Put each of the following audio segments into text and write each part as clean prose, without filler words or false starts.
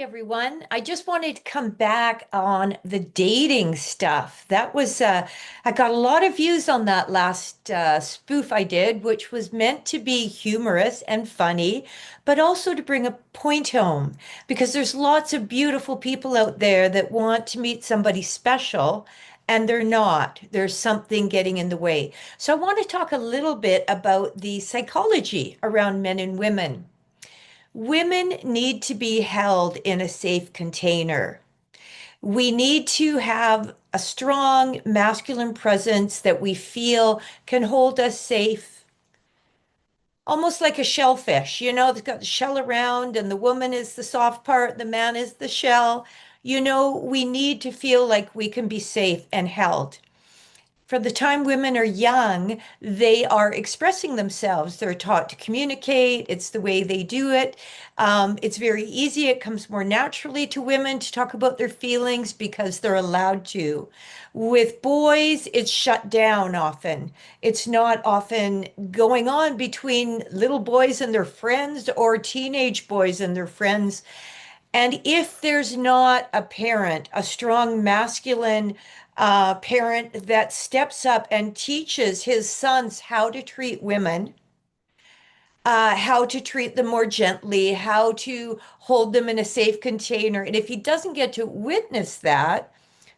Everyone. I just wanted to come back on the dating stuff. I got a lot of views on that last spoof I did, which was meant to be humorous and funny, but also to bring a point home because there's lots of beautiful people out there that want to meet somebody special and they're not. There's something getting in the way. So I want to talk a little bit about the psychology around men and women. Women need to be held in a safe container. We need to have a strong masculine presence that we feel can hold us safe, almost like a shellfish. It's got the shell around, and the woman is the soft part, the man is the shell. We need to feel like we can be safe and held. From the time women are young, they are expressing themselves. They're taught to communicate. It's the way they do it. It's very easy. It comes more naturally to women to talk about their feelings because they're allowed to. With boys, it's shut down often. It's not often going on between little boys and their friends or teenage boys and their friends. And if there's not a parent, a strong masculine parent that steps up and teaches his sons how to treat women, how to treat them more gently, how to hold them in a safe container. And if he doesn't get to witness that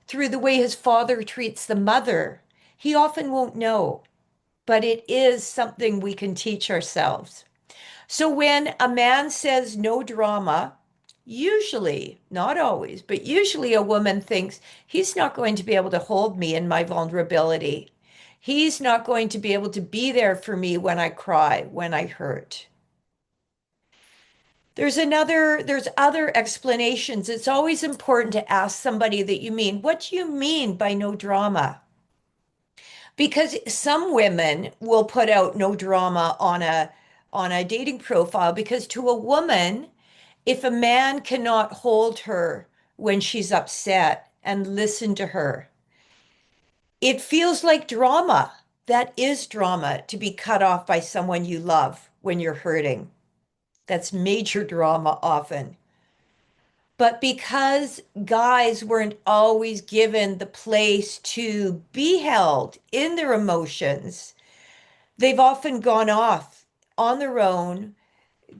through the way his father treats the mother, he often won't know. But it is something we can teach ourselves. So when a man says no drama, usually, not always, but usually a woman thinks he's not going to be able to hold me in my vulnerability. He's not going to be able to be there for me when I cry, when I hurt. There's other explanations. It's always important to ask somebody that you mean, what do you mean by no drama? Because some women will put out no drama on a dating profile because to a woman, if a man cannot hold her when she's upset and listen to her, it feels like drama. That is drama to be cut off by someone you love when you're hurting. That's major drama often. But because guys weren't always given the place to be held in their emotions, they've often gone off on their own,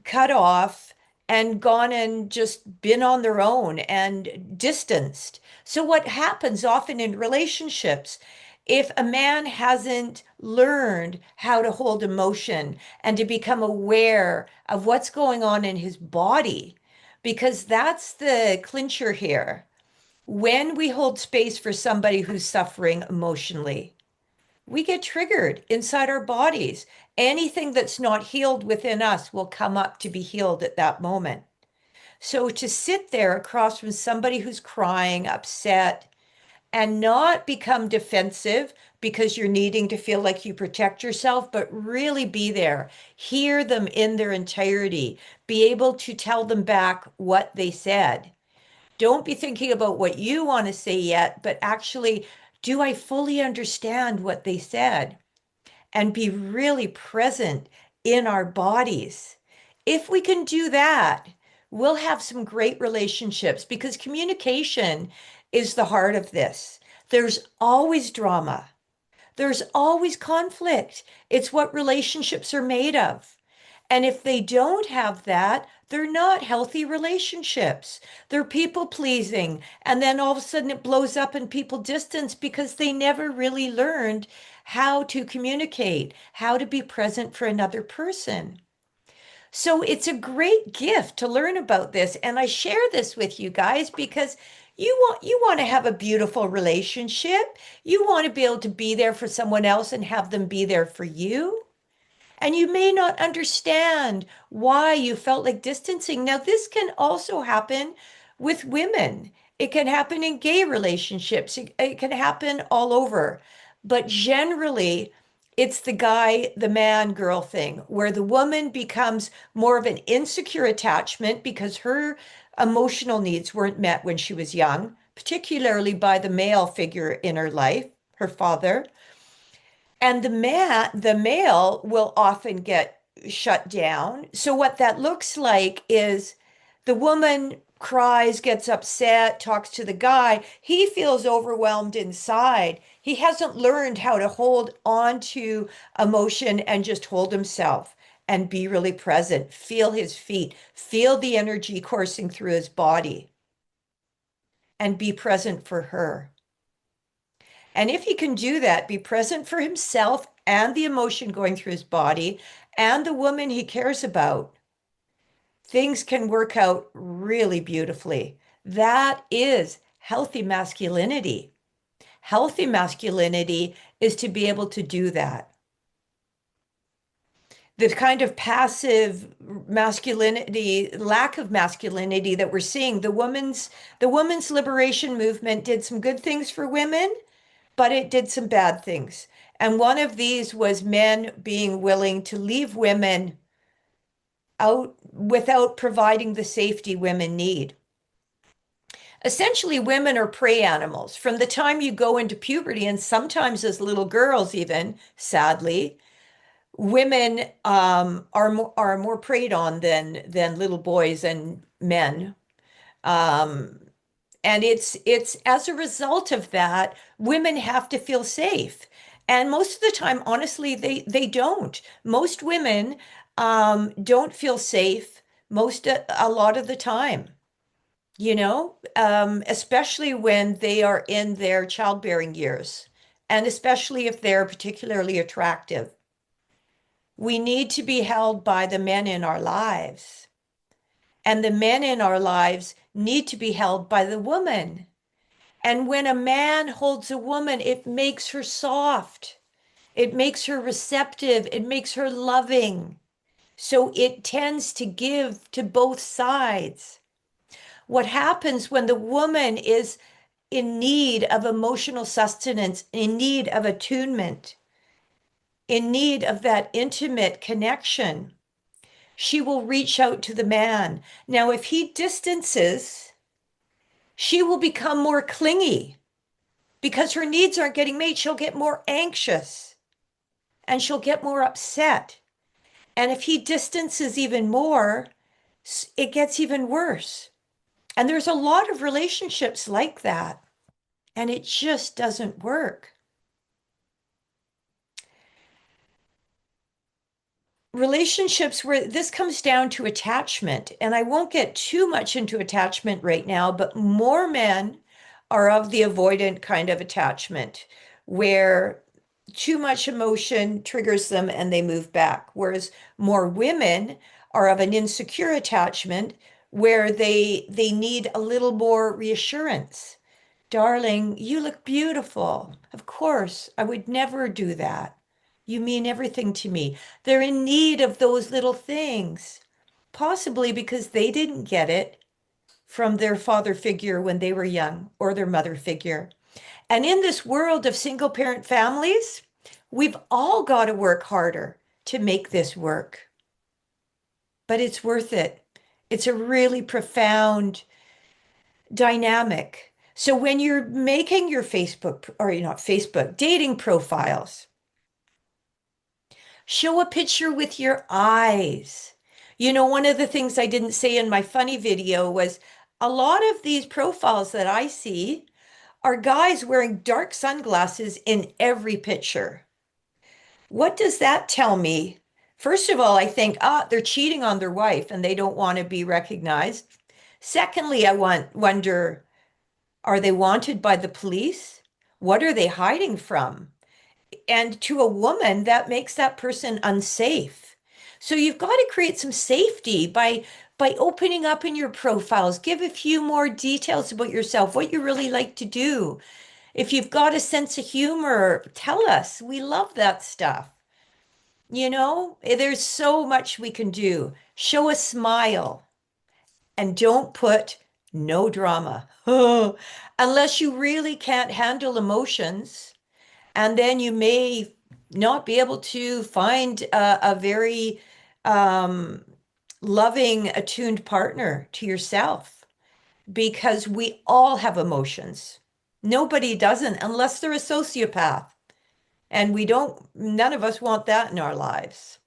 cut off, and gone and just been on their own and distanced. So, what happens often in relationships, if a man hasn't learned how to hold emotion and to become aware of what's going on in his body, because that's the clincher here. When we hold space for somebody who's suffering emotionally, we get triggered inside our bodies. Anything that's not healed within us will come up to be healed at that moment. So to sit there across from somebody who's crying, upset, and not become defensive because you're needing to feel like you protect yourself, but really be there, hear them in their entirety, be able to tell them back what they said. Don't be thinking about what you want to say yet, but actually, do I fully understand what they said? And be really present in our bodies. If we can do that, we'll have some great relationships because communication is the heart of this. There's always drama. There's always conflict. It's what relationships are made of. And if they don't have that, they're not healthy relationships. They're people pleasing. And then all of a sudden it blows up and people distance because they never really learned how to communicate, how to be present for another person. So it's a great gift to learn about this. And I share this with you guys because you want to have a beautiful relationship. You want to be able to be there for someone else and have them be there for you. And you may not understand why you felt like distancing. Now, this can also happen with women. It can happen in gay relationships. It can happen all over. But generally, it's the guy, the man, girl thing, where the woman becomes more of an insecure attachment because her emotional needs weren't met when she was young, particularly by the male figure in her life, her father. And the male will often get shut down. So what that looks like is the woman cries, gets upset, talks to the guy, he feels overwhelmed inside. He hasn't learned how to hold on to emotion and just hold himself and be really present. Feel his feet, feel the energy coursing through his body, and be present for her. And if he can do that, be present for himself and the emotion going through his body and the woman he cares about, things can work out really beautifully. That is healthy masculinity. Healthy masculinity is to be able to do that. The kind of passive masculinity, lack of masculinity that we're seeing, the women's liberation movement did some good things for women, but it did some bad things. And one of these was men being willing to leave women out without providing the safety women need. Essentially, women are prey animals. From the time you go into puberty, and sometimes as little girls, even sadly, women are more preyed on than little boys and men. Um, and it's as a result of that, women have to feel safe. And most of the time, honestly, they don't. Most women don't feel safe a lot of the time. Especially when they are in their childbearing years, and especially if they're particularly attractive. We need to be held by the men in our lives, and the men in our lives need to be held by the woman. And when a man holds a woman, it makes her soft, it makes her receptive, it makes her loving. So it tends to give to both sides. What happens when the woman is in need of emotional sustenance, in need of attunement, in need of that intimate connection, she will reach out to the man. Now, if he distances, she will become more clingy because her needs aren't getting made. She'll get more anxious and she'll get more upset. And if he distances even more, it gets even worse. And there's a lot of relationships like that, and it just doesn't work. Relationships where this comes down to attachment, and I won't get too much into attachment right now, but more men are of the avoidant kind of attachment where too much emotion triggers them and they move back, whereas more women are of an insecure attachment where they need a little more reassurance. Darling, you look beautiful. Of course, I would never do that. You mean everything to me. They're in need of those little things, possibly because they didn't get it from their father figure when they were young or their mother figure. And in this world of single parent families, we've all got to work harder to make this work, but it's worth it. It's a really profound dynamic. So when you're making your Facebook, or not Facebook, dating profiles, show a picture with your eyes. One of the things I didn't say in my funny video was a lot of these profiles that I see are guys wearing dark sunglasses in every picture. What does that tell me? First of all, I think, they're cheating on their wife and they don't want to be recognized. Secondly, wonder, are they wanted by the police? What are they hiding from? And to a woman, that makes that person unsafe. So you've got to create some safety by opening up in your profiles. Give a few more details about yourself, what you really like to do. If you've got a sense of humor, tell us. We love that stuff. There's so much we can do. Show a smile and don't put no drama. Unless you really can't handle emotions. And then you may not be able to find a very um, loving, attuned partner to yourself because we all have emotions. Nobody doesn't unless they're a sociopath. And none of us want that in our lives.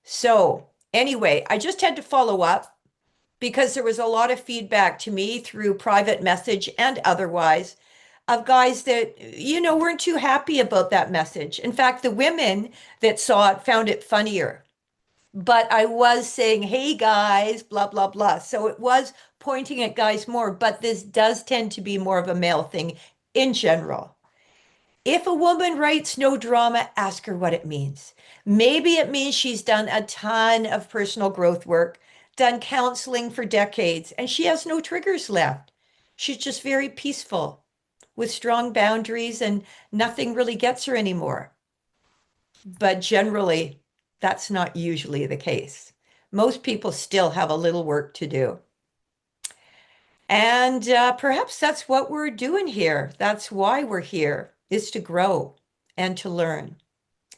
So, anyway, I just had to follow up. because there was a lot of feedback to me through private message and otherwise of guys that, weren't too happy about that message. In fact, the women that saw it found it funnier. But I was saying, hey guys, blah, blah, blah. So it was pointing at guys more, but this does tend to be more of a male thing in general. If a woman writes no drama, ask her what it means. Maybe it means she's done a ton of personal growth work, done counseling for decades, and she has no triggers left. She's just very peaceful with strong boundaries and nothing really gets her anymore. But generally, that's not usually the case. Most people still have a little work to do. And perhaps that's what we're doing here. That's why we're here, is to grow and to learn.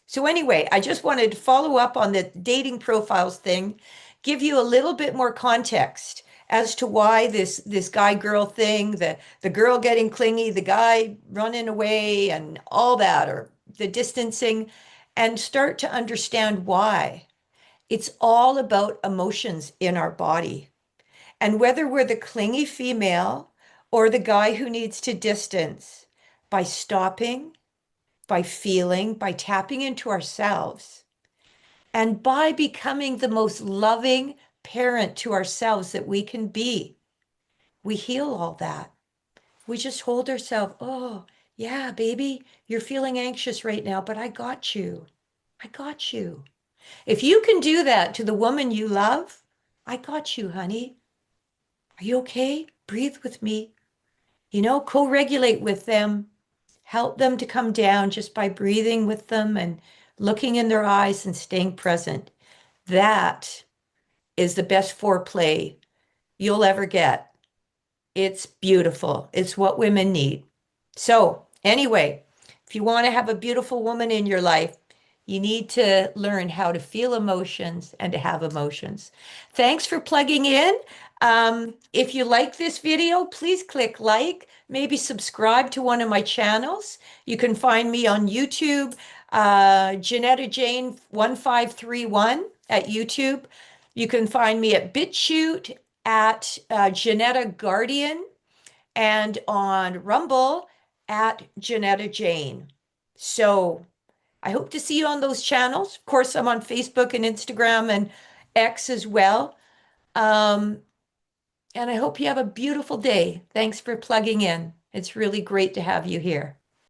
So anyway, I just wanted to follow up on the dating profiles thing, give you a little bit more context as to why this guy girl thing, the girl getting clingy, the guy running away and all that, or the distancing, and start to understand why. It's all about emotions in our body. And whether we're the clingy female or the guy who needs to distance, by stopping, by feeling, by tapping into ourselves, and by becoming the most loving parent to ourselves that we can be, we heal all that. We just hold ourselves, oh, yeah, baby, you're feeling anxious right now, but I got you. I got you. If you can do that to the woman you love, I got you, honey. Are you okay? Breathe with me. Co-regulate with them. Help them to come down just by breathing with them and looking in their eyes and staying present. That is the best foreplay you'll ever get. It's beautiful. It's what women need. So, anyway, if you want to have a beautiful woman in your life, you need to learn how to feel emotions and to have emotions. Thanks for plugging in. If you like this video, please click like, maybe subscribe to one of my channels. You can find me on YouTube, Janetta Jane 1531 at YouTube. You can find me at BitChute at Janetta Guardian and on Rumble at Janetta Jane. So I hope to see you on those channels. Of course, I'm on Facebook and Instagram and X as well. Um, and I hope you have a beautiful day. Thanks for plugging in. It's really great to have you here.